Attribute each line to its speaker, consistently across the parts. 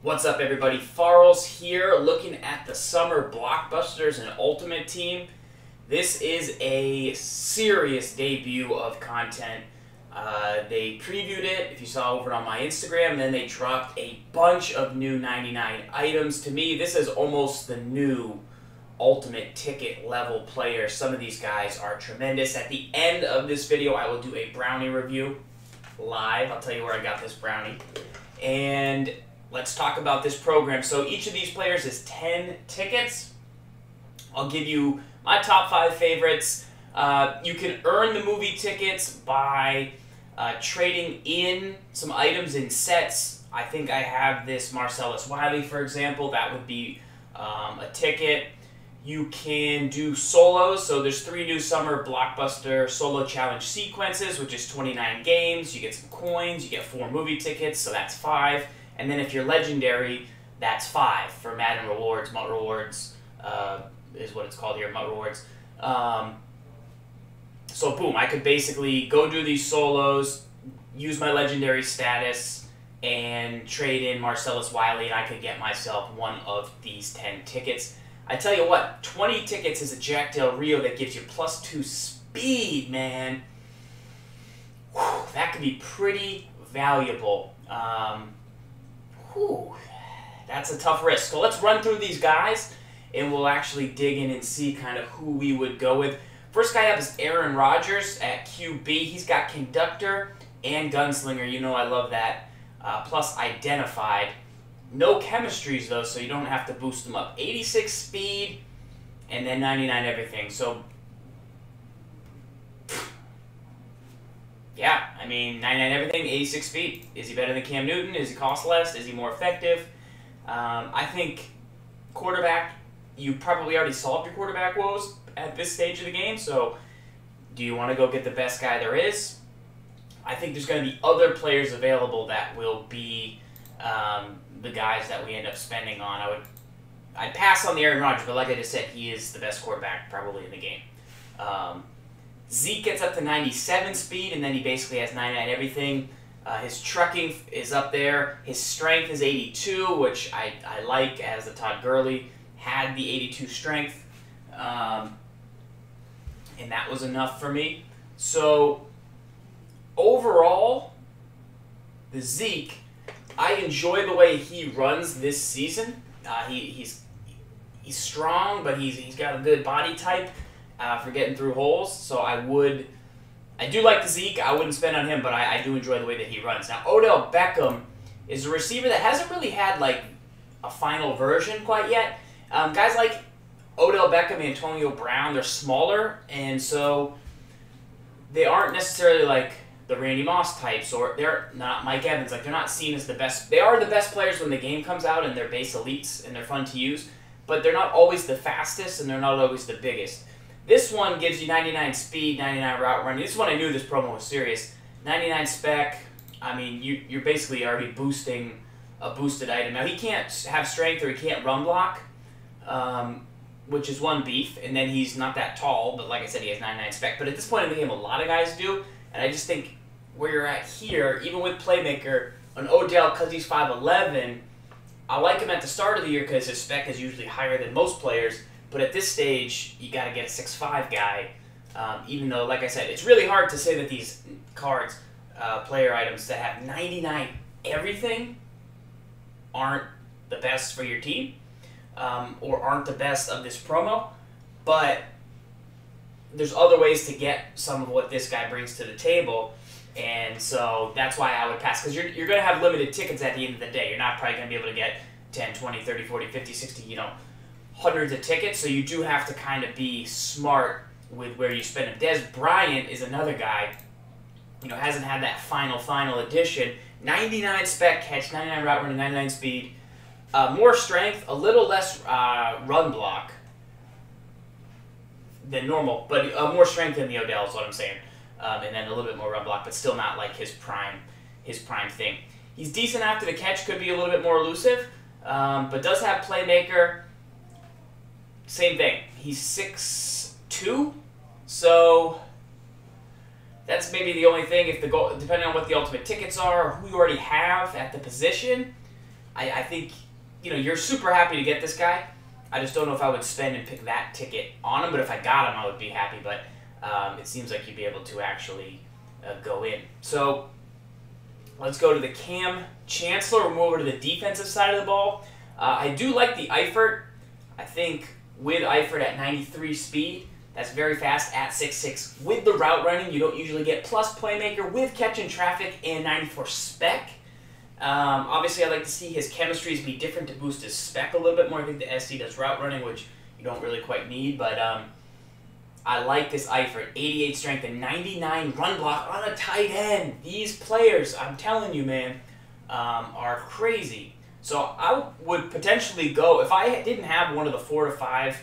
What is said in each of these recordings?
Speaker 1: What's up, everybody? Farls here, looking at the Summer Blockbusters and Ultimate Team. This is a serious debut of content. They previewed it, if you saw over on my Instagram, and then they dropped a bunch of new 99 items. To me, this is almost the new Ultimate Ticket level player. Some of these guys are tremendous. At the end of this video, I will do a brownie review live. I'll tell you where I got this brownie. And let's talk about this program. So each of these players is 10 tickets. I'll give you my top 5 favorites. You can earn the movie tickets by trading in some items in sets. I think I have this Marcellus Wiley, for example. That would be a ticket. You can do solos. So there's 3 new Summer Blockbuster solo challenge sequences, which is 29 games. You get some coins. You get 4 movie tickets, so that's 5. And then if you're legendary, that's 5 for Madden rewards. MUT rewards is what it's called here, MUT rewards. So boom, I could basically go do these solos, use my legendary status, and trade in Marcellus Wiley, and I could get myself one of these 10 tickets. I tell you what, 20 tickets is a Jack Del Rio that gives you +2 speed, man. Whew, that could be pretty valuable. That's a tough risk. So let's run through these guys, and we'll actually dig in and see kind of who we would go with. First guy up is Aaron Rodgers at QB. He's got Conductor and Gunslinger. You know I love that. Plus Identified. No chemistries, though, so you don't have to boost them up. 86 speed, and then 99 everything. So, yeah, I mean, 99 everything, 86 speed. Is he better than Cam Newton? Is he cost less? Is he more effective? I think quarterback, you probably already solved your quarterback woes at this stage of the game, so do you want to go get the best guy there is? I think there's going to be other players available that will be the guys that we end up spending on. I'd pass on the Aaron Rodgers, but like I just said, he is the best quarterback probably in the game. Zeke gets up to 97 speed, and then he basically has 99 everything. His trucking is up there. His strength is 82, which I like, as the Todd Gurley had the 82 strength. And that was enough for me. So, overall, the Zeke, I enjoy the way he runs this season. He's strong, but he's got a good body type for getting through holes. So I do like the Zeke. I wouldn't spend on him, but I do enjoy the way that he runs. Now, Odell Beckham is a receiver that hasn't really had like a final version quite yet. Guys like Odell Beckham, Antonio Brown, they're smaller, and so they aren't necessarily like the Randy Moss types, or they're not Mike Evans. Like, they're not seen as the best. They are the best players when the game comes out, and they're base elites, and they're fun to use, but they're not always the fastest, and they're not always the biggest. This one gives you 99 speed, 99 route running. This one I knew this promo was serious. 99 spec. I mean, you're basically already boosting a boosted item. Now, he can't have strength or he can't run block, which is one beef, and then he's not that tall, but like I said, he has 99 spec. But at this point in the game, a lot of guys do, and I just think where you're at here, even with Playmaker, an Odell, because he's 5'11", I like him at the start of the year because his spec is usually higher than most players, but at this stage, you got to get a 6'5" guy, even though, like I said, it's really hard to say that these cards, player items that have 99 everything aren't the best for your team, or aren't the best of this promo, but there's other ways to get some of what this guy brings to the table, and so that's why I would pass, because you're going to have limited tickets at the end of the day. You're not probably going to be able to get 10, 20, 30, 40, 50, 60, hundreds of tickets, so you do have to kind of be smart with where you spend them. Dez Bryant is another guy, hasn't had that final edition. 99 spec catch, 99 route running, 99 speed, more strength, a little less run block than normal, but more strength than the Odell is what I'm saying, and then a little bit more run block, but still not like his prime thing. He's decent after the catch, could be a little bit more elusive, but does have Playmaker. Same thing. He's 6'2", so that's maybe the only thing. If the goal, depending on what the ultimate tickets are, or who you already have at the position, I think, you're super happy to get this guy. I just don't know if I would spend and pick that ticket on him, but if I got him, I would be happy. But it seems like you'd be able to actually go in. So let's go to the Cam Chancellor. We'll move over to the defensive side of the ball. I do like the Eifert. I think with Eifert at 93 speed, that's very fast at 6'6". With the route running, you don't usually get plus playmaker with catch in traffic and 94 spec. Obviously, I'd like to see his chemistries be different to boost his spec a little bit more. I think the SC does route running, which you don't really quite need, but I like this Eifert. 88 strength and 99 run block on a tight end. These players, I'm telling you, man, are crazy. So I would potentially go, if I didn't have one of the 4 to 5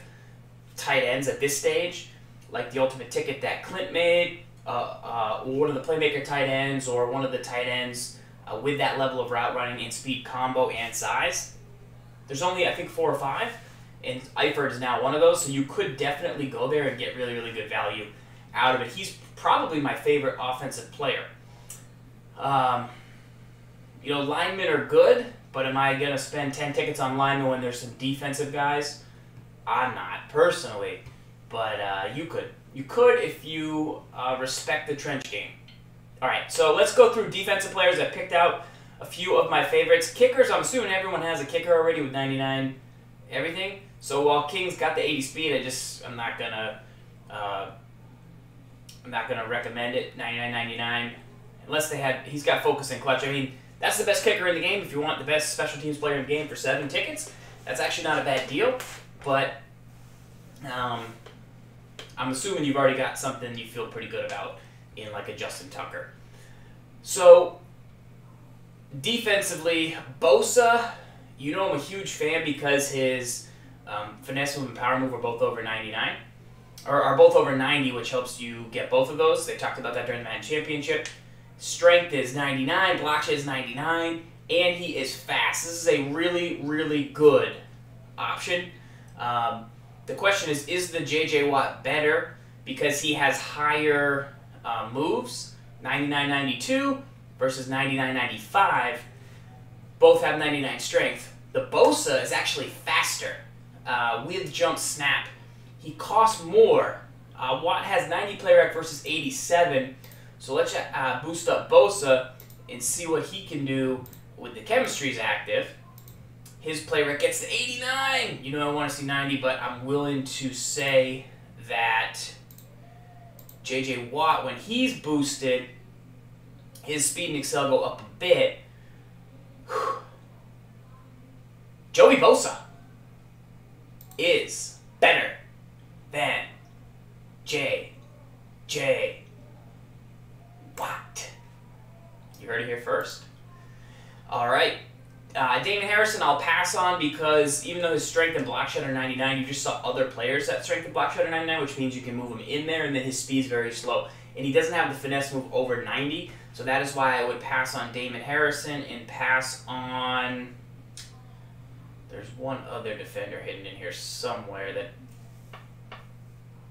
Speaker 1: tight ends at this stage, like the ultimate ticket that Clint made, or one of the playmaker tight ends, or one of the tight ends with that level of route running and speed combo and size. There's only, I think, 4 or 5, and Eifert is now one of those, so you could definitely go there and get really, really good value out of it. He's probably my favorite offensive player. Linemen are good, but am I going to spend 10 tickets on linemen when there's some defensive guys? I'm not, personally, but you could. You could if you respect the trench game. All right, so let's go through defensive players. I picked out a few of my favorites. Kickers, I'm assuming everyone has a kicker already with 99 everything. So while King's got the 80 speed, I'm not gonna recommend it. 99.99, unless he's got focus and clutch. I mean, that's the best kicker in the game. If you want the best special teams player in the game for 7 tickets, that's actually not a bad deal. But I'm assuming you've already got something you feel pretty good about in like a Justin Tucker. So defensively, Bosa, I'm a huge fan because his finesse move and power move are both over 99, or are both over 90, which helps you get both of those. They talked about that during the Madden Championship. Strength is 99, block is 99, and he is fast. This is a really, really good option. The question is the J.J. Watt better because he has higher moves, 99.92 versus 99.95. Both have 99 strength. The Bosa is actually faster with jump snap. He costs more. Watt has 90 play rec versus 87. So let's boost up Bosa and see what he can do with the chemistries active. His play rec gets to 89. I want to see 90, but I'm willing to say that J.J. Watt, when he's boosted, his speed and excel go up a bit. Joey Bosa is better than J.J. Watt. You heard it here first. All right. Damon Harrison, I'll pass on because even though his strength and block shed are 99, you just saw other players that strength and block shed are 99, which means you can move him in there, and then his speed's very slow. And he doesn't have the finesse move over 90, so that is why I would pass on Damon Harrison and pass on... There's one other defender hidden in here somewhere that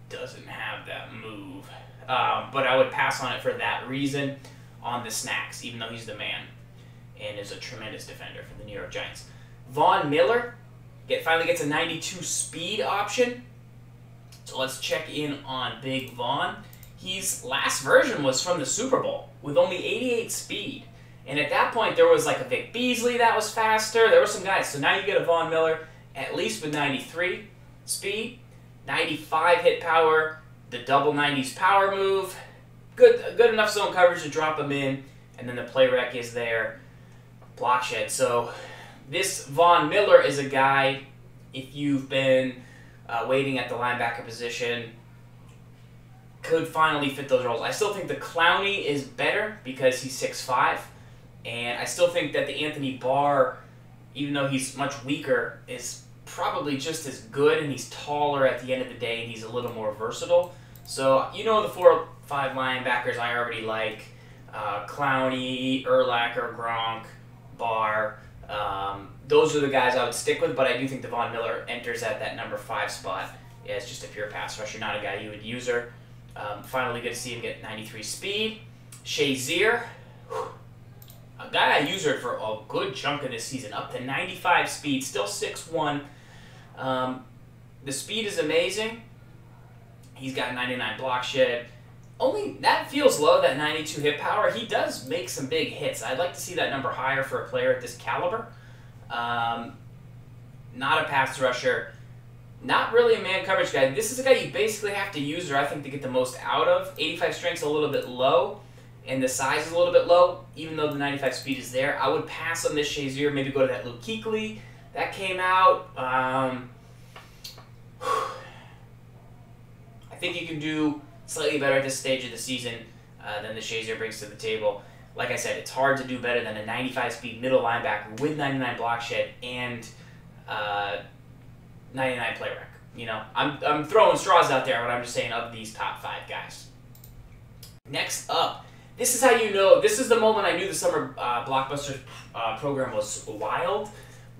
Speaker 1: doesn't have that move. But I would pass on it for that reason on the snacks, even though he's the man and is a tremendous defender for the New York Giants. Von Miller finally gets a 92 speed option. So let's check in on Big Von. His last version was from the Super Bowl with only 88 speed. And at that point, there was like a Vic Beasley that was faster. There were some guys. So now you get a Von Miller, at least with 93 speed, 95 hit power, the double 90s power move. Good enough zone coverage to drop him in. And then the play rec is there. Block shed. So this Von Miller is a guy, if you've been waiting at the linebacker position, could finally fit those roles. I still think the Clowney is better because he's 6'5", and I still think that the Anthony Barr, even though he's much weaker, is probably just as good, and he's taller at the end of the day, and he's a little more versatile. So, the 4 or 5 linebackers I already like, Clowney, Urlacher, Gronk, Barr. Those are the guys I would stick with, but I do think Von Miller enters at that number 5 spot as just a pure pass rusher, not a guy you would use her. Finally good to see him get 93 speed. Shazier. a guy I used her for a good chunk of this season, up to 95 speed, still 6'1". The speed is amazing. He's got 99 block shed. Only that feels low, that 92 hit power. He does make some big hits. I'd like to see that number higher for a player at this caliber. Not a pass rusher. Not really a man coverage guy. This is a guy you basically have to use her, I think, to get the most out of. 85 strength's a little bit low, and the size is a little bit low, even though the 95 speed is there. I would pass on this Shazier, maybe go to that Luke Kuechly that came out. I think you can do slightly better at this stage of the season than the Shazier brings to the table. Like I said, it's hard to do better than a 95 speed middle linebacker with 99 block shed and 99 play rec. You know, I'm throwing straws out there, but I'm just saying of these top 5 guys. Next up, this is how you know, this is the moment I knew the summer Blockbuster program was wild,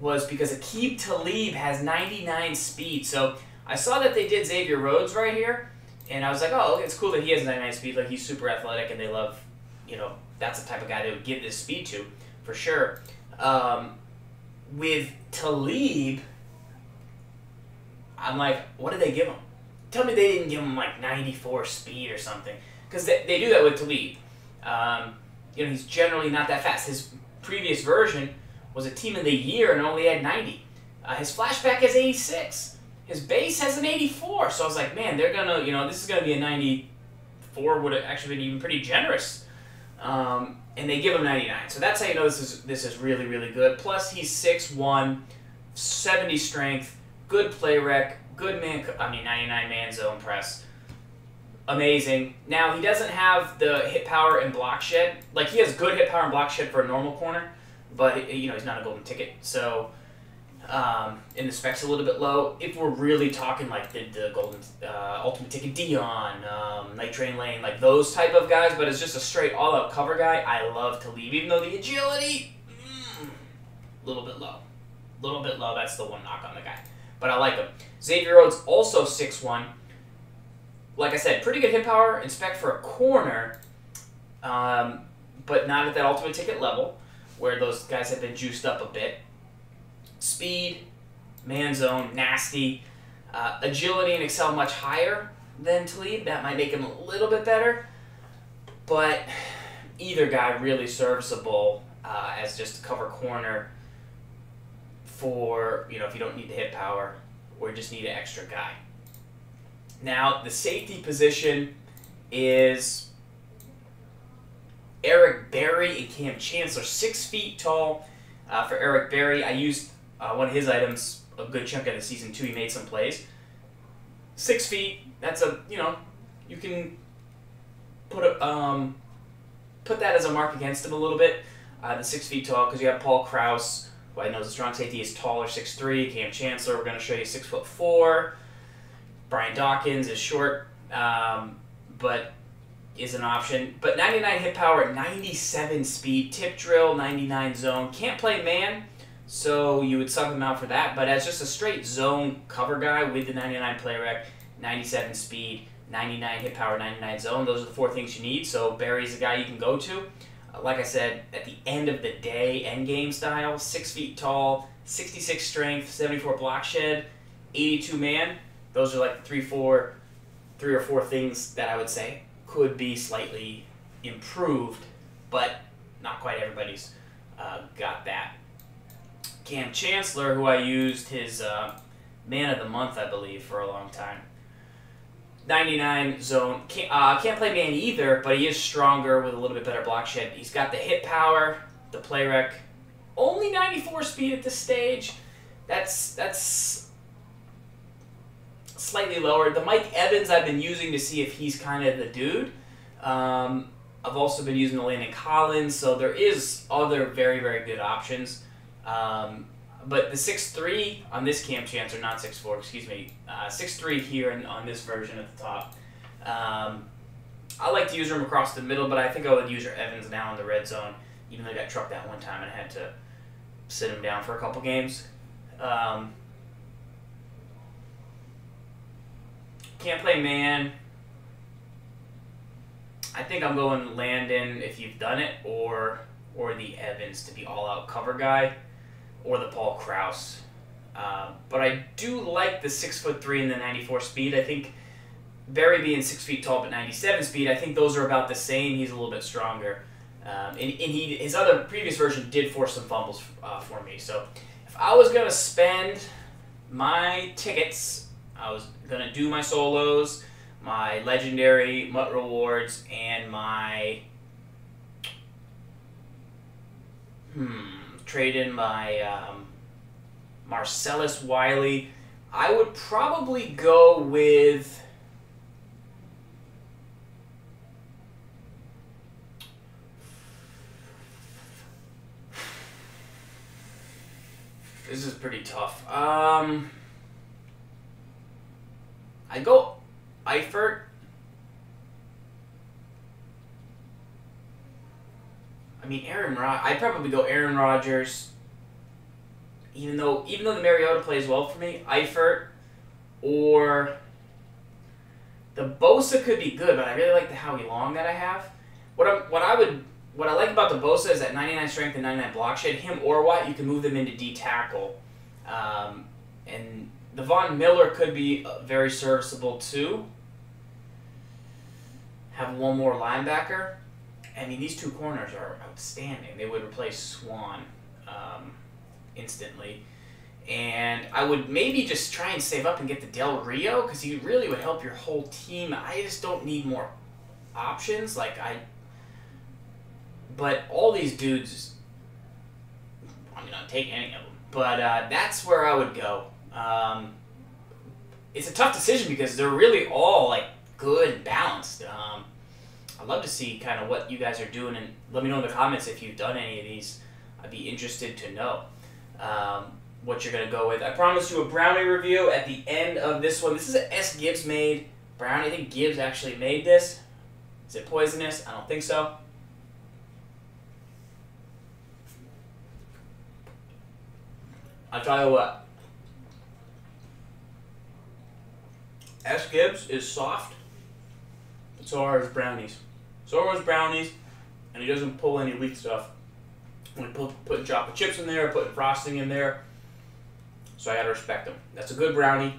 Speaker 1: was because Aqib Talib has 99 speed. So I saw that they did Xavier Rhodes right here, and I was like, oh, it's cool that he has 99 speed. Like, he's super athletic, and they love, you know, that's the type of guy they would give this speed to, for sure. With Talib, I'm like, what did they give him? Tell me they didn't give him like 94 speed or something. Because they do that with Talib. You know, he's generally not that fast. His previous version was a team of the year and only had 90. His flashback has 86. His base has an 84. So I was like, man, they're going to, you know, this is going to be a 94. Would have actually been even pretty generous. And they give him 99. So that's how you know this is really, really good. Plus, he's 6'1", 70 strength, good play rec, good 99 man zone press. Amazing. Now, he doesn't have the hit power and block shed. Like, he has good hit power and block shed for a normal corner, but, you know, he's not a golden ticket. So, and the spec's a little bit low. If we're really talking like the golden ultimate ticket Dion, Night Train Lane, like those type of guys, but it's just a straight all-out cover guy, I love to leave. Even though the agility, a little bit low. A little bit low, that's the one knock on the guy. But I like him. Xavier Rhodes, also 6'1". Like I said, pretty good hit power and spec for a corner, but not at that ultimate ticket level, where those guys have been juiced up a bit. Speed, man zone, nasty. Agility and excel much higher than Talib. That might make him a little bit better. But either guy really serviceable as just a cover corner for, you know, if you don't need the hit power or just need an extra guy. Now, the safety position is Eric Berry and Cam Chancellor. 6 feet tall for Eric Berry. I used one of his items a good chunk of the season, too. He made some plays. 6 feet, that's a, you know, you can put that as a mark against him a little bit. The 6 feet tall, because you have Paul Krause, who I know is a strong safety, is taller, 6'3". Cam Chancellor, we're going to show you 6'4". Brian Dawkins is short, but is an option. But 99 hit power, 97 speed, tip drill, 99 zone. Can't play man, so you would sub him out for that. But as just a straight zone cover guy with the 99 play rec, 97 speed, 99 hit power, 99 zone, those are the 4 things you need. So Barry's the guy you can go to. Like I said, at the end of the day, end game style, 6 feet tall, 66 strength, 74 block shed, 82 man. Those are like 3 or 4 things that I would say could be slightly improved, but not quite everybody's got that. Cam Chancellor, who I used his man of the month, I believe, for a long time. 99 zone. Can't play man either, but he is stronger with a little bit better block shed. He's got the hit power, the play rec. Only 94 speed at this stage. That's slightly lower. The Mike Evans I've been using to see if he's kind of the dude. I've also been using the Landon Collins, so there is other very, very good options. But the 6'3" on this Cam Chancellor, not 6'4", excuse me, 6'3" here on this version at the top. I like to use him across the middle, but I think I would use Evans now in the red zone, even though I got trucked that one time and I had to sit him down for a couple games. Can't play man. I think I'm going Landon if you've done it, or or the Evans to be all-out cover guy, or the Paul Krause. But I do like the 6'3" and the 94 speed. I think Barry being 6 feet tall but 97 speed, I think those are about the same. He's a little bit stronger. And his other previous version did force some fumbles for me. So if I was going to spend my tickets, I was going to do my solos, my legendary MUT rewards, and my trade in my Marcellus Wiley. I would probably go with this is pretty tough. I go Eifert. I mean, I'd probably go Aaron Rodgers. Even though the Mariota plays well for me, Eifert or the Bosa could be good, but I really like the Howie Long that I have. What I like about the Bosa is that 99 strength and 99 block shed. Him or Watt, you can move them into D tackle, and the Von Miller could be very serviceable too. Have one more linebacker. I mean, these two corners are outstanding. They would replace Swan instantly. And I would maybe just try and save up and get the Del Rio, because he really would help your whole team. I just don't need more options. But all these dudes, I mean, I'll take any of them. But that's where I would go. It's a tough decision because they're really all good and balanced. I'd love to see kind of what you guys are doing, and let me know in the comments if you've done any of these. I'd be interested to know what you're going to go with. I promised you a brownie review at the end of this one. This is an S. Gibbs made brownie. I think Gibbs actually made this. Is it poisonous? I don't think so. I'll tell you what. S. Gibbs is soft, but so are his brownies. So are his brownies, and he doesn't pull any weak stuff. When putting chocolate chips in there, putting frosting in there, so I gotta respect him. That's a good brownie.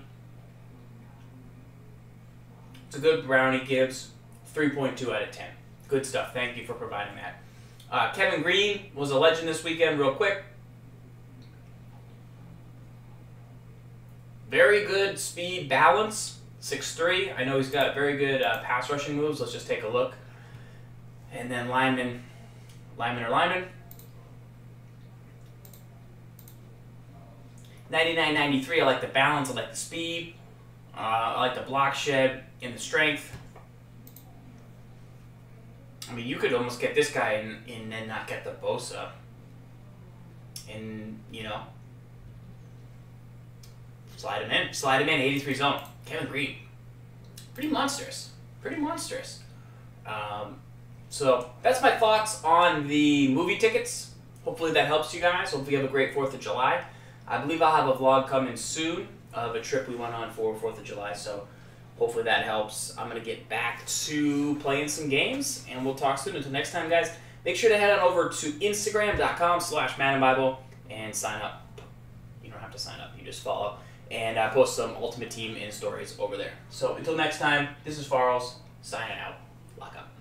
Speaker 1: It's a good brownie, Gibbs. 3.2 out of 10. Good stuff. Thank you for providing that. Kevin Green was a legend this weekend. Real quick. Very good speed balance. 6'3". I know he's got very good pass rushing moves. Let's just take a look. And then lineman. 99-93, I like the balance, I like the speed, I like the block shed and the strength. I mean, you could almost get this guy and then not get the Bosa. And, slide him in, 83 zone. Kevin Green, pretty monstrous. So that's my thoughts on the movie tickets. Hopefully that helps you guys. Hopefully you have a great 4th of July. I believe I'll have a vlog coming soon of a trip we went on for 4th of July, so hopefully that helps. I'm going to get back to playing some games, and we'll talk soon. Until next time, guys, make sure to head on over to Instagram.com/MaddenBible and sign up. You don't have to sign up. You just follow. And I post some Ultimate Team in stories over there. So until next time, this is Farls, signing out. Lock up.